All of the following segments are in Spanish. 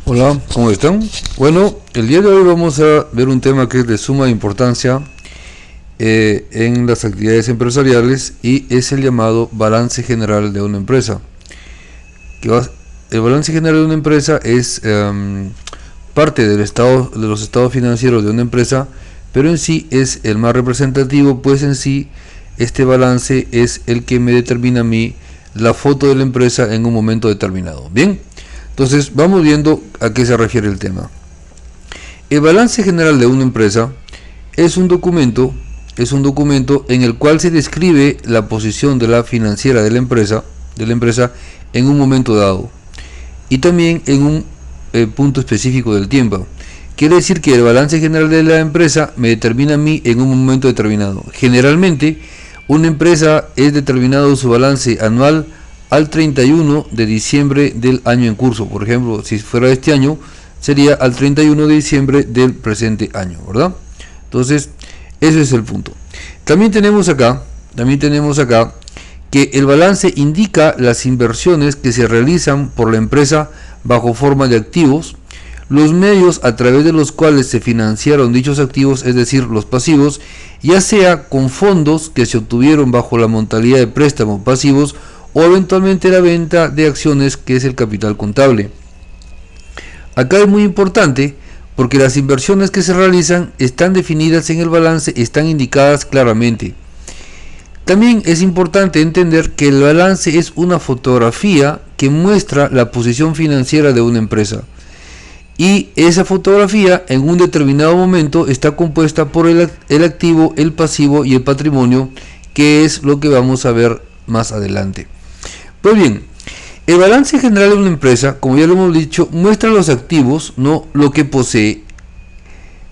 Hola, ¿cómo están? Bueno, el día de hoy vamos a ver un tema que es de suma importancia en las actividades empresariales y es el llamado balance general de una empresa. Que va- el balance general de una empresa es parte del estado, de los estados financieros de una empresa, pero en sí es el más representativo, pues en sí este balance es el que me determina a mí la foto de la empresa en un momento determinado. Bien, entonces vamos viendo a qué se refiere el tema. El balance general de una empresa es un documento, en el cual se describe la posición de la financiera de la empresa en un momento dado y también en un punto específico del tiempo. Quiere decir que el balance general de la empresa me determina a mí en un momento determinado. Generalmente, una empresa es determinado su balance anual al 31 de diciembre del año en curso. Por ejemplo, si fuera este año, sería al 31 de diciembre del presente año, ¿verdad? Entonces, ese es el punto. También tenemos acá que el balance indica las inversiones que se realizan por la empresa bajo forma de activos, los medios a través de los cuales se financiaron dichos activos, es decir, los pasivos, ya sea con fondos que se obtuvieron bajo la modalidad de préstamos pasivos o eventualmente la venta de acciones, que es el capital contable. Acá es muy importante porque las inversiones que se realizan están definidas en el balance, están indicadas claramente. También es importante entender que el balance es una fotografía que muestra la posición financiera de una empresa. Y esa fotografía en un determinado momento está compuesta por el activo, el pasivo y el patrimonio, que es lo que vamos a ver más adelante. Pues bien, el balance general de una empresa, como ya lo hemos dicho, muestra los activos, no lo que posee.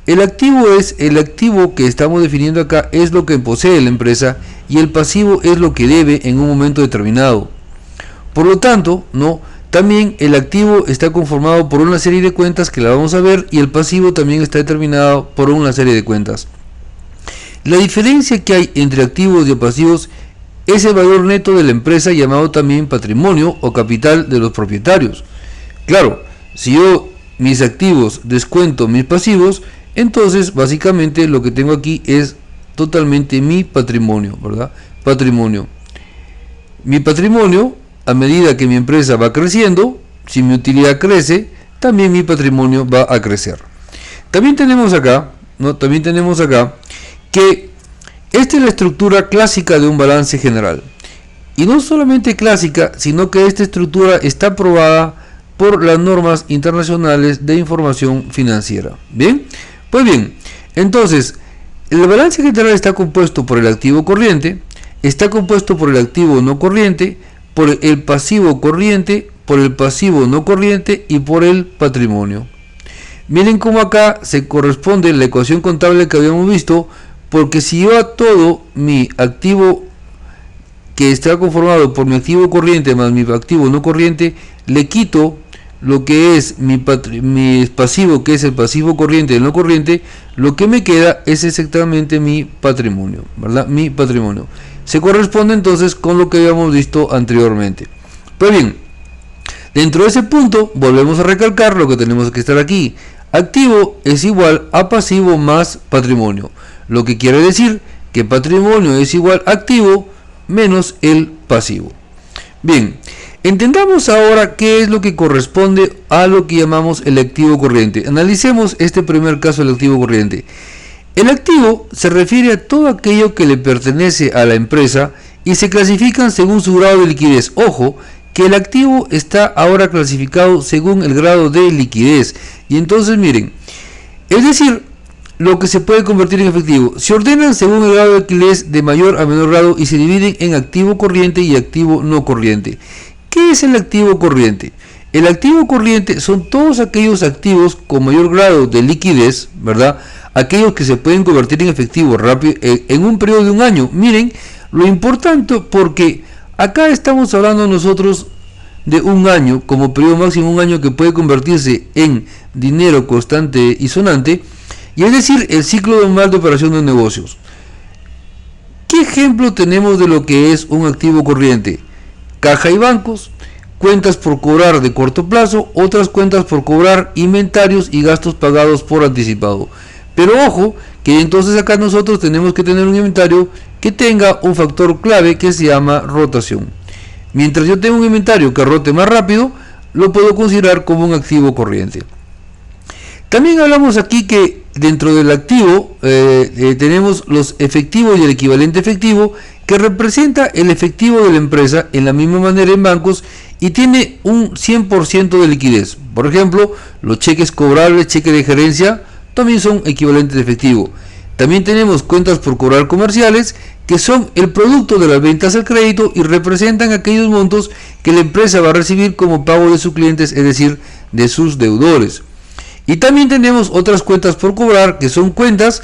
El activo que estamos definiendo acá, es lo que posee la empresa, y el pasivo es lo que debe en un momento determinado. Por lo tanto, también el activo está conformado por una serie de cuentas que la vamos a ver, y el pasivo también está determinado por una serie de cuentas. La diferencia que hay entre activos y pasivos es el valor neto de la empresa, llamado también patrimonio o capital de los propietarios. Claro, si yo mis activos descuento mis pasivos, entonces básicamente lo que tengo aquí es totalmente mi patrimonio, ¿verdad? Patrimonio. Mi patrimonio, a medida que mi empresa va creciendo, si mi utilidad crece, también mi patrimonio va a crecer. También tenemos acá, que esta es la estructura clásica de un balance general. Y no solamente clásica, sino que esta estructura está aprobada por las normas internacionales de información financiera. Bien, pues bien, entonces, el balance general está compuesto por el activo corriente, está compuesto por el activo no corriente, por el pasivo corriente, por el pasivo no corriente y por el patrimonio. Miren cómo acá se corresponde la ecuación contable que habíamos visto, porque si yo a todo mi activo que está conformado por mi activo corriente más mi activo no corriente, le quito lo que es mi pasivo, que es el pasivo corriente y el no corriente, lo que me queda es exactamente mi patrimonio, ¿verdad? Mi patrimonio. Se corresponde entonces con lo que habíamos visto anteriormente. Pues bien, dentro de ese punto volvemos a recalcar lo que tenemos que estar aquí. Activo es igual a pasivo más patrimonio, lo que quiere decir que patrimonio es igual a activo menos el pasivo. Bien, entendamos ahora qué es lo que corresponde a lo que llamamos el activo corriente. Analicemos este primer caso del activo corriente. El activo se refiere a todo aquello que le pertenece a la empresa y se clasifican según su grado de liquidez. Ojo, que el activo está ahora clasificado según el grado de liquidez. Y entonces miren, es decir, lo que se puede convertir en efectivo. Se ordenan según el grado de liquidez de mayor a menor grado y se dividen en activo corriente y activo no corriente. ¿Qué es el activo corriente? El activo corriente son todos aquellos activos con mayor grado de liquidez, ¿verdad? Aquellos que se pueden convertir en efectivo rápido en un periodo de un año. Miren, lo importante, porque acá estamos hablando nosotros de un año como periodo máximo, un año que puede convertirse en dinero constante y sonante, y es decir, el ciclo normal de operación de negocios. ¿Qué ejemplo tenemos de lo que es un activo corriente? Caja y bancos, cuentas por cobrar de corto plazo, otras cuentas por cobrar, inventarios y gastos pagados por anticipado. Pero ojo, que entonces acá nosotros tenemos que tener un inventario que tenga un factor clave que se llama rotación. Mientras yo tenga un inventario que rote más rápido, lo puedo considerar como un activo corriente. También hablamos aquí que dentro del activo tenemos los efectivos y el equivalente efectivo, que representa el efectivo de la empresa en la misma manera en bancos y tiene un 100% de liquidez. Por ejemplo, los cheques cobrables, cheques de gerencia, también son equivalentes de efectivo. También tenemos cuentas por cobrar comerciales, que son el producto de las ventas al crédito y representan aquellos montos que la empresa va a recibir como pago de sus clientes, es decir, de sus deudores. Y también tenemos otras cuentas por cobrar, que son cuentas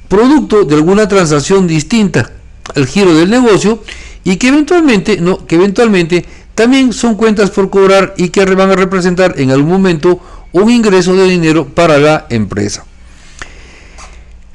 producto de alguna transacción distinta al giro del negocio y que eventualmente también son cuentas por cobrar y que van a representar en algún momento un ingreso de dinero para la empresa.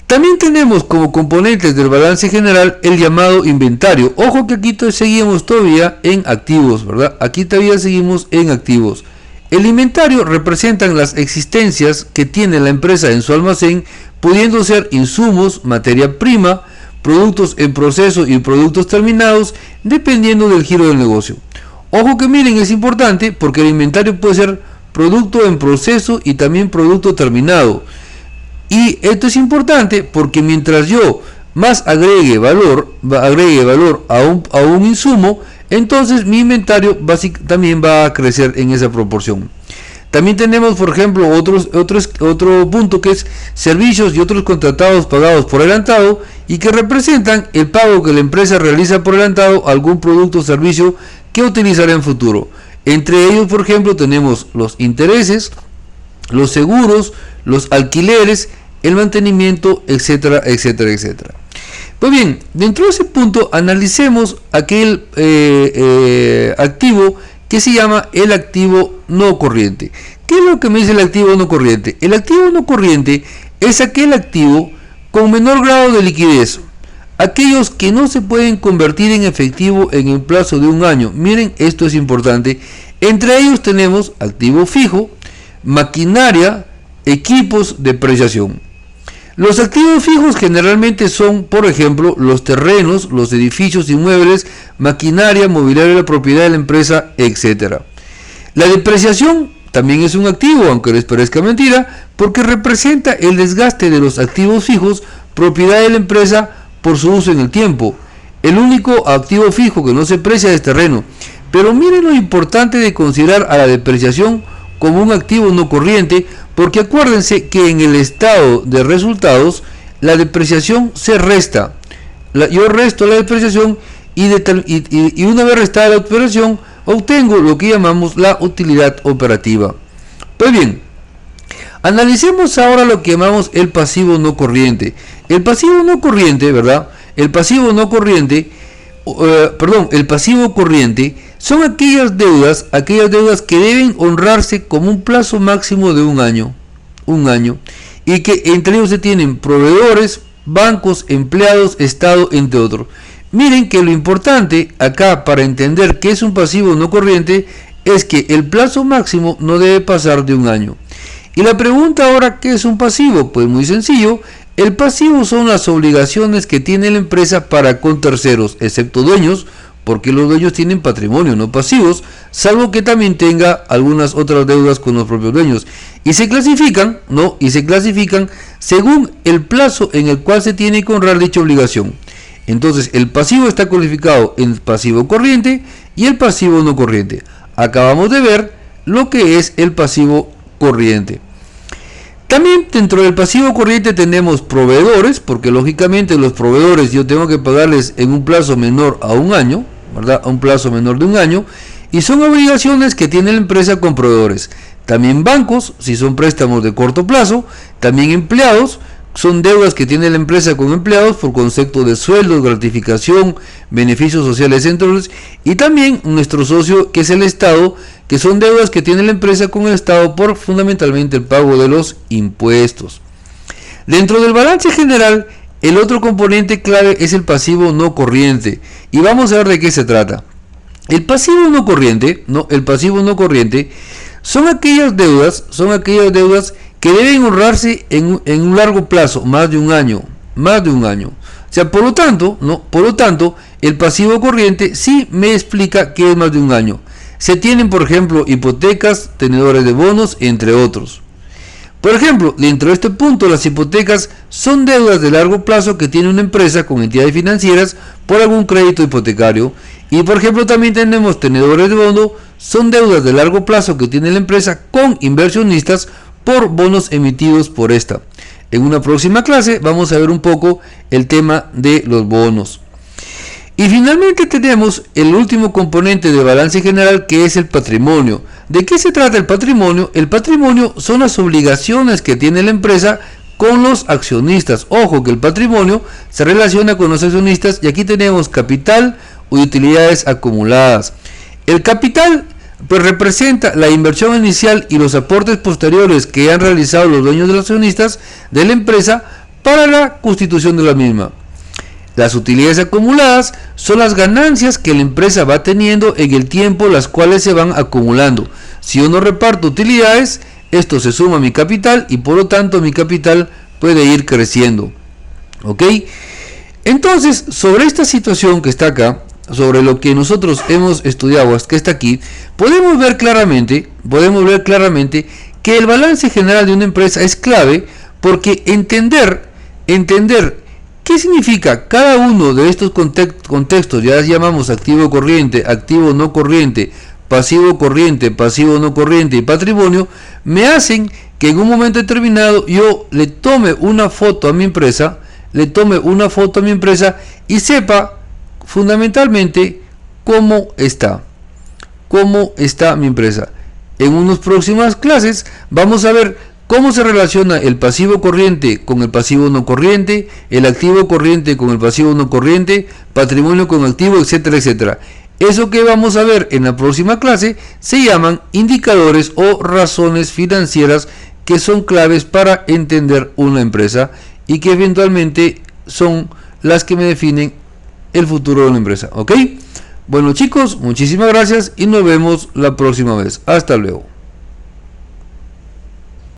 También tenemos como componentes del balance general el llamado inventario. Ojo que aquí seguimos todavía en activos, ¿verdad? Aquí todavía seguimos en activos. El inventario representan las existencias que tiene la empresa en su almacén, pudiendo ser insumos, materia prima, productos en proceso y productos terminados, dependiendo del giro del negocio. Ojo que miren, es importante porque el inventario puede ser producto en proceso y también producto terminado. Y esto es importante porque mientras yo más agregue valor a un insumo, entonces mi inventario también va a crecer en esa proporción. También tenemos, por ejemplo, otro punto que es servicios y otros contratados pagados por adelantado y que representan el pago que la empresa realiza por adelantado a algún producto o servicio que utilizará en futuro. Entre ellos, por ejemplo, tenemos los intereses, los seguros, los alquileres, el mantenimiento, etcétera, etcétera, etcétera. Pues bien, dentro de ese punto analicemos aquel activo que se llama el activo no corriente. ¿Qué es lo que me dice el activo no corriente? El activo no corriente es aquel activo con menor grado de liquidez, aquellos que no se pueden convertir en efectivo en el plazo de un año. Miren, esto es importante. Entre ellos tenemos activo fijo, maquinaria, equipos, depreciación. Los activos fijos generalmente son, por ejemplo, los terrenos, los edificios inmuebles, maquinaria, mobiliario de la propiedad de la empresa, etc. La depreciación también es un activo, aunque les parezca mentira, porque representa el desgaste de los activos fijos, propiedad de la empresa, por su uso en el tiempo. El único activo fijo que no se deprecia es terreno. Pero miren lo importante de considerar a la depreciación como un activo no corriente, porque acuérdense que en el estado de resultados la depreciación se resta. Yo resto la depreciación y una vez restada la depreciación obtengo lo que llamamos la utilidad operativa. Pues bien, analicemos ahora lo que llamamos el pasivo no corriente. El pasivo no corriente, ¿verdad? El pasivo corriente son aquellas deudas que deben honrarse como un plazo máximo de un año, y que entre ellos se tienen proveedores, bancos, empleados, Estado, entre otros. Miren que lo importante acá para entender qué es un pasivo no corriente es que el plazo máximo no debe pasar de un año. Y la pregunta ahora, ¿qué es un pasivo? Pues muy sencillo. El pasivo son las obligaciones que tiene la empresa para con terceros, excepto dueños, porque los dueños tienen patrimonio, no pasivos, salvo que también tenga algunas otras deudas con los propios dueños. Y se clasifican según el plazo en el cual se tiene que honrar dicha obligación. Entonces, el pasivo está codificado en pasivo corriente y el pasivo no corriente. Acabamos de ver lo que es el pasivo corriente. También dentro del pasivo corriente tenemos proveedores, porque lógicamente los proveedores yo tengo que pagarles en un plazo menor a un año, ¿verdad? A un plazo menor de un año, y son obligaciones que tiene la empresa con proveedores. También bancos, si son préstamos de corto plazo, también empleados, son deudas que tiene la empresa con empleados por concepto de sueldos, gratificación, beneficios sociales, entre otros, y también nuestro socio que es el Estado, que son deudas que tiene la empresa con el Estado por fundamentalmente el pago de los impuestos. Dentro del balance general, el otro componente clave es el pasivo no corriente, y vamos a ver de qué se trata. El pasivo no corriente, el pasivo no corriente son aquellas deudas que deben honrarse en un largo plazo, más de un año. O sea, por lo tanto, el pasivo corriente sí me explica que es más de un año. Se tienen, por ejemplo, hipotecas, tenedores de bonos, entre otros. Por ejemplo, dentro de este punto, las hipotecas son deudas de largo plazo que tiene una empresa con entidades financieras por algún crédito hipotecario. Y por ejemplo, también tenemos tenedores de bono, son deudas de largo plazo que tiene la empresa con inversionistas por bonos emitidos por esta. En una próxima clase vamos a ver un poco el tema de los bonos. Y finalmente tenemos el último componente de balance general, que es el patrimonio. ¿De qué se trata el patrimonio? El patrimonio son las obligaciones que tiene la empresa con los accionistas. Ojo que el patrimonio se relaciona con los accionistas y aquí tenemos capital y utilidades acumuladas. El capital pues representa la inversión inicial y los aportes posteriores que han realizado los dueños de los accionistas de la empresa para la constitución de la misma. Las utilidades acumuladas son las ganancias que la empresa va teniendo en el tiempo, las cuales se van acumulando. Si yo no reparto utilidades, esto se suma a mi capital y por lo tanto mi capital puede ir creciendo. ¿Ok? Entonces, sobre esta situación que está acá, sobre lo que nosotros hemos estudiado hasta que está aquí, podemos ver claramente que el balance general de una empresa es clave, porque entender ¿qué significa cada uno de estos contextos? Ya llamamos activo corriente, activo no corriente, pasivo no corriente y patrimonio, me hacen que en un momento determinado yo le tome una foto a mi empresa, y sepa fundamentalmente cómo está mi empresa. En unas próximas clases vamos a ver cómo se relaciona el pasivo corriente con el pasivo no corriente, el activo corriente con el pasivo no corriente, patrimonio con activo, etcétera, etcétera. Eso que vamos a ver en la próxima clase se llaman indicadores o razones financieras, que son claves para entender una empresa y que eventualmente son las que me definen el futuro de una empresa. ¿Ok? Bueno chicos, muchísimas gracias y nos vemos la próxima vez. Hasta luego.